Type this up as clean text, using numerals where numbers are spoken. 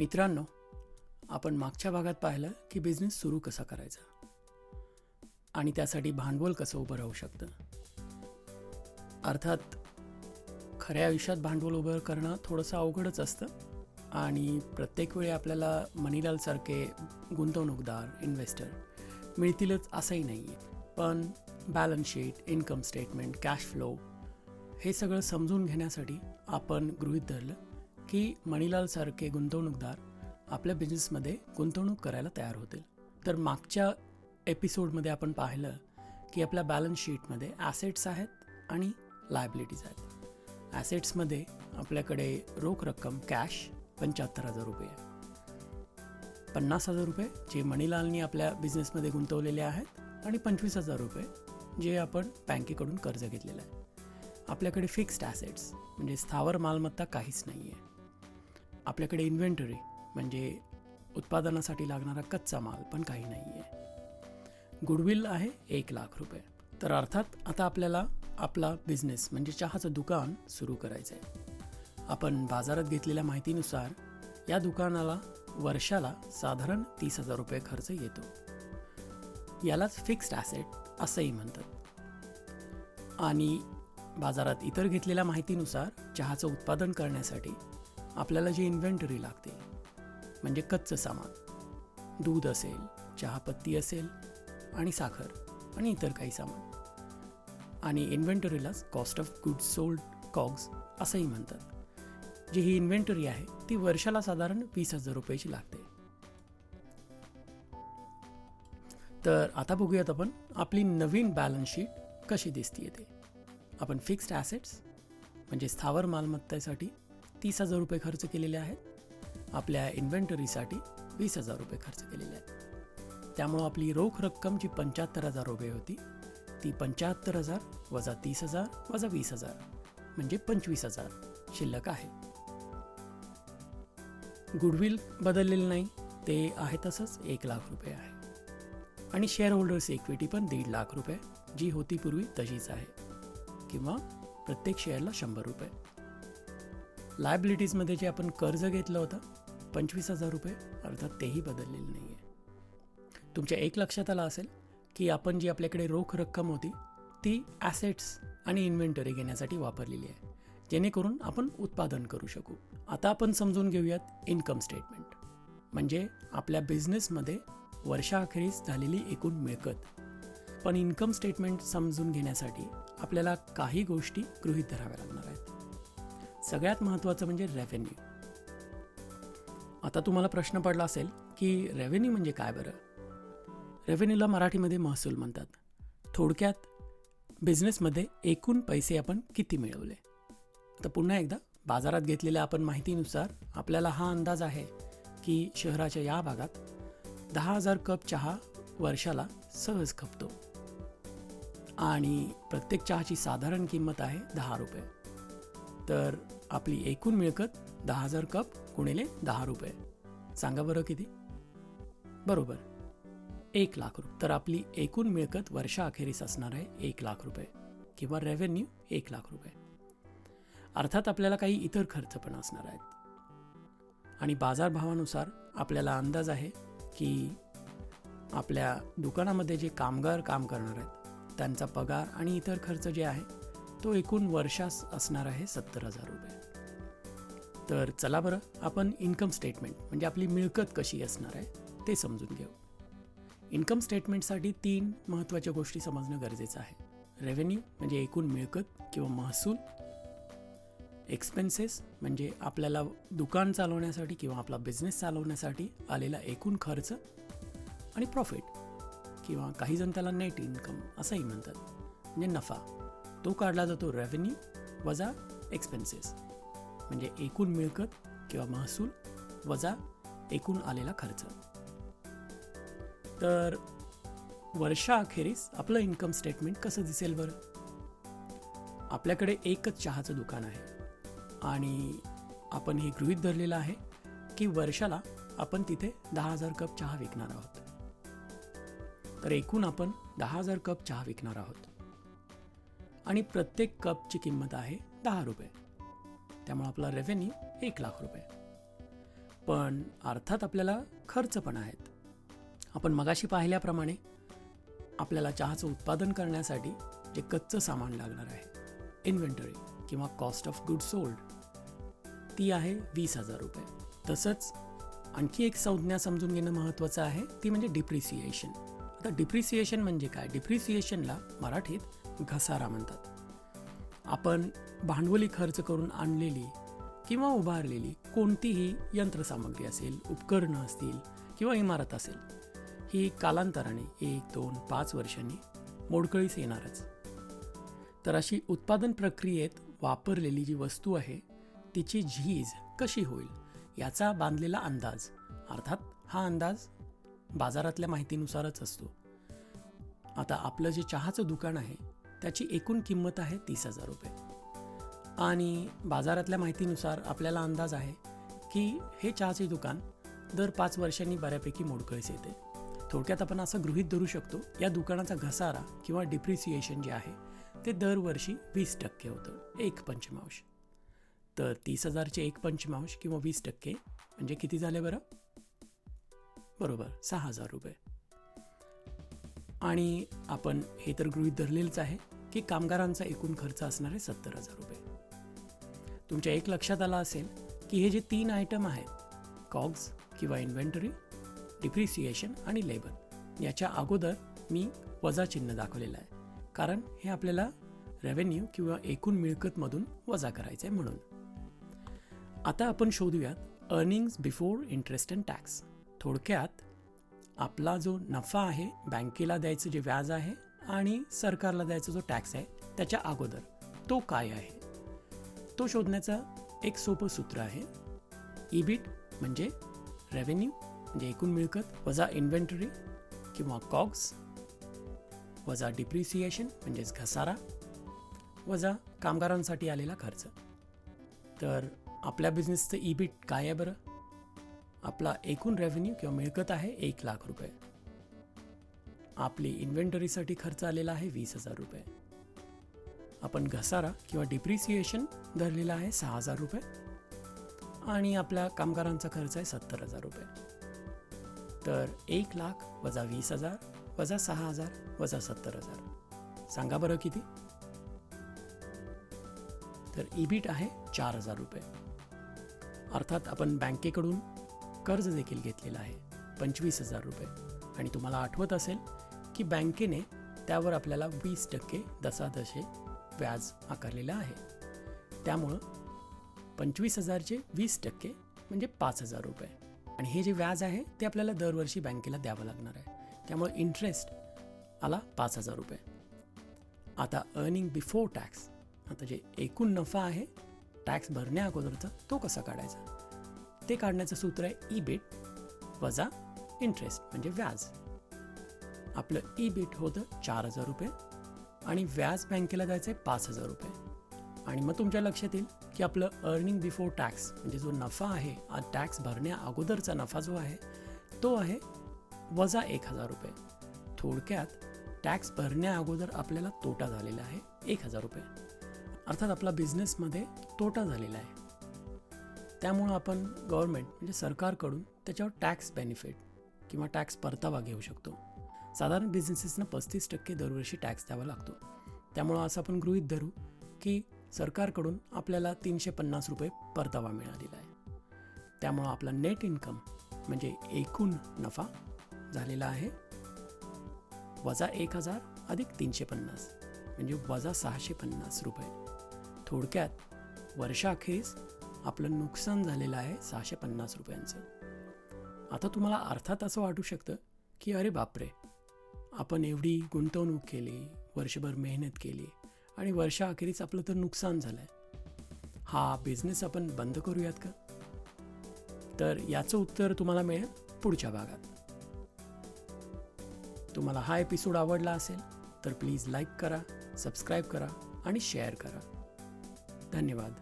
मित्रांनो, आपण मागच्या भागात पाहिलं की बिझनेस सुरू कसा करायचा आणि त्यासाठी भांडवल कसं उभं राहू शकतं. अर्थात खऱ्या आयुष्यात भांडवल उभं करणं थोडंसं अवघडच असतं आणि प्रत्येक वेळी आपल्याला मनीलालसारखे गुंतवणूकदार इन्व्हेस्टर मिळतीलच असंही नाही आहे. पण balance sheet, income statement, cash flow हे सगळं समजून घेण्यासाठी आपण गृहीत धरलं की मनीलालसारखे गुंतवणूकदार आपल्या बिझनेसमध्ये गुंतवणूक करायला तयार होतील. तर मागच्या एपिसोडमध्ये आपण पाहिलं की आपल्या बॅलन्स शीटमध्ये ॲसेट्स आहेत आणि लायबिलिटीज आहेत. ॲसेट्समध्ये आपल्याकडे रोख रक्कम कॅश 75,000 रुपये आहे. 50,000 रुपये जे मनीलालनी आपल्या बिझनेसमध्ये गुंतवलेले आहेत आणि 25,000 रुपये जे आपण बँकेकडून कर्ज घेतलेलं आहे. आपल्याकडे फिक्स्ड ॲसेट्स म्हणजे स्थावर मालमत्ता काहीच नाही आहे. आपल्याकडे इन्व्हेंटरी म्हणजे उत्पादनासाठी लागणारा कच्चा माल पण काही नाही आहे. गुडविल आहे 1,00,000 रुपये. तर अर्थात आता आपल्याला आपला बिझनेस म्हणजे चहाचं दुकान सुरू करायचं आहे. आपण बाजारात घेतलेल्या माहितीनुसार या दुकानाला वर्षाला साधारण 30,000 रुपये खर्च येतो. यालाच फिक्स्ड ॲसेट असंही म्हणतात. आणि बाजारात इतर घेतलेल्या माहितीनुसार चहाचं उत्पादन करण्यासाठी आपल्याला जी इन्व्हेंटरी लागते म्हणजे कच्चं सामान, दूध असेल, चहापत्ती असेल आणि साखर आणि इतर काही सामान, आणि इन्व्हेंटरीलाच cost of goods sold COGS असंही म्हणतात. जी ही इन्व्हेंटरी आहे ती वर्षाला साधारण 20,000 रुपयाची लागते. तर आता बघूयात आपण आपली नवीन बॅलन्स शीट कशी दिसते ते. आपण फिक्स्ड ॲसेट्स म्हणजे स्थावर मालमत्तेसाठी 30,000 रुपये खर्च केलेले आहेत. आपल्या इन्व्हेंटरीसाठी 20,000 रुपये खर्च केलेले आहेत. त्यामुळं आपली रोख रक्कम जी 75,000 रुपये होती ती 75,000 वजा 30,000 वजा 20,000 म्हणजे 25,000 शिल्लक आहे. गुडविल बदललेलं नाही, ते आहे तसंच 1,00,000 रुपये आहे. आणि शेअर होल्डर्स इक्विटी पण 1,50,000 रुपये जी होती पूर्वी तशीच आहे, किंवा प्रत्येक शेअरला 100 रुपये. लायबिलिटीजमध्ये जे आपण कर्ज घेतलं होतं 25,000 रुपये, अर्थात तेही बदललेलं नाही आहे. तुमच्या एक लक्षात आलं असेल की आपण जी आपल्याकडे रोख रक्कम होती ती ॲसेट्स आणि इन्व्हेंटरी घेण्यासाठी वापरलेली आहे, जेणेकरून आपण उत्पादन करू शकू. आता आपण समजून घेऊयात इन्कम स्टेटमेंट म्हणजे आपल्या बिझनेसमध्ये वर्षाअखेरीस झालेली एकूण मिळकत. पण इन्कम स्टेटमेंट समजून घेण्यासाठी आपल्याला काही गोष्टी गृहीत धराव्या लागणार आहेत. सगळ्यात महत्त्वाचं म्हणजे रेव्हेन्यू. आता तुम्हाला प्रश्न पडला असेल की रेव्हेन्यू म्हणजे काय बरं? रेव्हेन्यूला मराठीमध्ये महसूल म्हणतात. थोडक्यात बिझनेसमध्ये एकूण पैसे आपण किती मिळवले. आता पुन्हा एकदा बाजारात घेतलेल्या आपण माहितीनुसार आपल्याला हा अंदाज आहे की शहराच्या या भागात 10,000 कप चहा वर्षाला सहज खपतो आणि प्रत्येक चहाची साधारण किंमत आहे 10 रुपये. तर आपली एकूण मिळकत 10,000 कप गुणिले 10 रुपये. सांगा बरं किती? बरोबर, 1,00,000 रुपये. तर आपली एकूण मिळकत वर्षाअखेरीस असणार आहे 1,00,000 रुपये किंवा रेव्हेन्यू 1,00,000 रुपये. अर्थात आपल्याला काही इतर खर्च पण असणार आहेत आणि बाजारभावानुसार आपल्याला अंदाज आहे की आपल्या दुकानामध्ये जे कामगार काम करणार आहेत त्यांचा पगार आणि इतर खर्च जे आहे तो एकूण वर्षास असणार आहे 70,000 रुपये. तर चला बरं आपण इन्कम स्टेटमेंट म्हणजे आपली मिळकत कशी असणार आहे ते समजून घेऊ. इन्कम स्टेटमेंटसाठी 3 महत्त्वाच्या गोष्टी समजणं गरजेचं आहे. रेव्हेन्यू म्हणजे एकूण मिळकत किंवा महसूल, एक्सपेन्सेस म्हणजे आपल्याला दुकान चालवण्यासाठी किंवा आपला बिझनेस चालवण्यासाठी आलेला एकूण खर्च, आणि प्रॉफिट किंवा काही जण त्याला नेट इन्कम असंही म्हणतात म्हणजे नफा. तो काढला जातो रेव्हेन्यू वजा एक्सपेन्सेस म्हणजे एकूण मिळकत किंवा महसूल वजा एकूण आलेला खर्च. तर वर्षाअखेरीस आपलं इन्कम स्टेटमेंट कसं दिसेल बरं? आपल्याकडे एकच चहाचं दुकान आहे आणि आपण हे गृहीत धरलेलं आहे की वर्षाला आपण तिथे 10,000 कप चहा विकणार आहोत. तर एकूण आपण 10,000 कप चहा विकणार आहोत आणि प्रत्येक कपची किंमत आहे 10 रुपये. त्यामुळे आपला रेव्हेन्यू 1,00,000 रुपये. पण अर्थात आपल्याला खर्च पण आहेत. आपण मगाशी पाहिल्याप्रमाणे आपल्याला चहाचं उत्पादन करण्यासाठी जे कच्चं सामान लागणार आहे, इन्व्हेंटरी किंवा कॉस्ट ऑफ गुड सोल्ड, ती आहे 20,000 रुपये. तसंच आणखी एक संज्ञा समजून घेणं महत्त्वाचं आहे, ती म्हणजे डिप्रिसिएशन. आता डिप्रिसिएशन म्हणजे काय? डिप्रिसिएशनला मराठीत घसारा म्हणतात. आपण भांडवली खर्च करून आणलेली किंवा उभारलेली कोणतीही यंत्रसामग्री असेल, उपकरणं असतील किंवा इमारत असेल, ही कालांतराने 1, 2, 5 वर्षांनी मोडकळीस येणारच. तर अशी उत्पादन प्रक्रियेत वापरलेली जी वस्तू आहे तिची झीज कशी होईल याचा बांधलेला अंदाज, अर्थात हा अंदाज बाजारातल्या माहितीनुसारच असतो. आता आपलं जे चहाचं दुकान आहे त्याची एकूण किंमत आहे 30,000 रुपये आणि बाजारातल्या माहितीनुसार आपल्याला अंदाज आहे की हे चहाचे दुकान दर 5 वर्षांनी बऱ्यापैकी मोडकळीस येते. थोडक्यात आपण असं गृहीत धरू शकतो, या दुकानाचा घसारा किंवा डिप्रिसिएशन जे आहे ते दरवर्षी 20% होतं, 1/5. तर 30,000चे 1/5 किंवा 20% म्हणजे किती झाले बरं? बरोबर 6,000 रुपये. आणि आपण हे तर गृहीत धरलेलंच आहे की कामगारांचा एकूण खर्च असणार आहे 70,000 रुपये. तुमच्या एक लक्षात आलं असेल की हे जे 3 आयटम आहेत, कॉग्स किंवा इन्व्हेंटरी, डिप्रिसिएशन आणि लेबर, याच्या अगोदर मी वजा चिन्ह दाखवलेलं आहे, कारण हे आपल्याला रेव्हेन्यू किंवा एकूण मिळकतमधून वजा करायचं आहे म्हणून. आता आपण शोधूयात earnings before interest and tax. थोडक्यात आपला जो नफा आहे, बँकेला द्यायचं जे व्याज आहे आणि सरकारला द्यायचा जो टॅक्स आहे त्याच्या अगोदर, तो काय आहे तो शोधण्याचं एक सोपं सूत्र आहे. ईबीट म्हणजे रेव्हेन्यू म्हणजे एकूण मिळकत वजा इन्व्हेंटरी किंवा कॉग्स वजा डिप्रिसिएशन म्हणजेच घसारा वजा कामगारांसाठी आलेला खर्च. तर आपल्या बिझनेसचं ईबीट काय आहे बरं? आपला एकूण रेव्हेन्यू किंवा मिळकत आहे 1,00,000 रुपये. आपली इन्व्हेंटरीसाठी खर्च आलेला आहे 20,000 रुपये. आपण घसारा किंवा डिप्रिसिएशन धरलेला आहे 6,000 रुपये आणि आपल्या कामगारांचा खर्च आहे 70,000 रुपये. तर 1,00,000 वजा 20,000 वजा 6,000 वजा 70,000, सांगा बरं किती? तर ईबीट आहे 4,000 रुपये. अर्थात आपण बँकेकडून कर्ज देखील घेतलेलं आहे 25,000 रुपये आणि तुम्हाला आठवत असेल की बँकेने त्यावर आपल्याला 20% दसादशे व्याज आकारलेलं आहे. त्यामुळं 25,000चे 20% म्हणजे 5,000 रुपये आणि हे जे व्याज आहे ते आपल्याला दरवर्षी बँकेला द्यावं लागणार आहे. त्यामुळे इंटरेस्ट आला 5,000 रुपये. आता अर्निंग बिफोर टॅक्स, आता जे एकूण नफा आहे टॅक्स भरण्या अगोदरचा, तो कसा काढायचा ते काढण्याचं सूत्र आहे ईबीट वजा इंटरेस्ट म्हणजे व्याज. आपलं ईबीट होतं 4,000 रुपये आणि व्याज बँकेला द्यायचं आहे 5,000 रुपये. आणि मग तुमच्या लक्षात येईल की आपलं अर्निंग बिफोर टॅक्स म्हणजे जो नफा आहे, टॅक्स भरण्या अगोदरचा नफा जो आहे तो आहे वजा 1,000 रुपये. थोडक्यात टॅक्स भरण्या अगोदर आपल्याला तोटा झालेला आहे 1,000 रुपये. अर्थात आपला बिझनेसमध्ये तोटा झालेला आहे. त्यामुळं आपण गव्हर्नमेंट म्हणजे सरकारकडून त्याच्यावर टॅक्स बेनिफिट किंवा टॅक्स परतावा घेऊ शकतो. साधारण बिझनेसेसना 35% दरवर्षी टॅक्स द्यावा लागतो. त्यामुळं असं आपण गृहीत धरू की सरकारकडून आपल्याला 350 रुपये परतावा मिळालेला आहे. त्यामुळं आपला नेट इन्कम म्हणजे एकूण नफा झालेला आहे वजा 1,000 अधिक 350 म्हणजे वजा 650 रुपये. थोडक्यात वर्षाअखेरीस आपलं नुकसान झालेलं आहे 650 रुपयांचं. आता तुम्हाला अर्थात असं वाटू शकतं की अरे बापरे, आपण एवढी गुंतवणूक केली, वर्षभर मेहनत केली आणि वर्षाअखेरीस आपलं तर नुकसान झालं आहे, हा बिझनेस आपण बंद करूयात का? तर याचं उत्तर तुम्हाला मिळेल पुढच्या भागात. तुम्हाला हा एपिसोड आवडला असेल तर प्लीज लाईक करा, सबस्क्राईब करा आणि शेअर करा. धन्यवाद.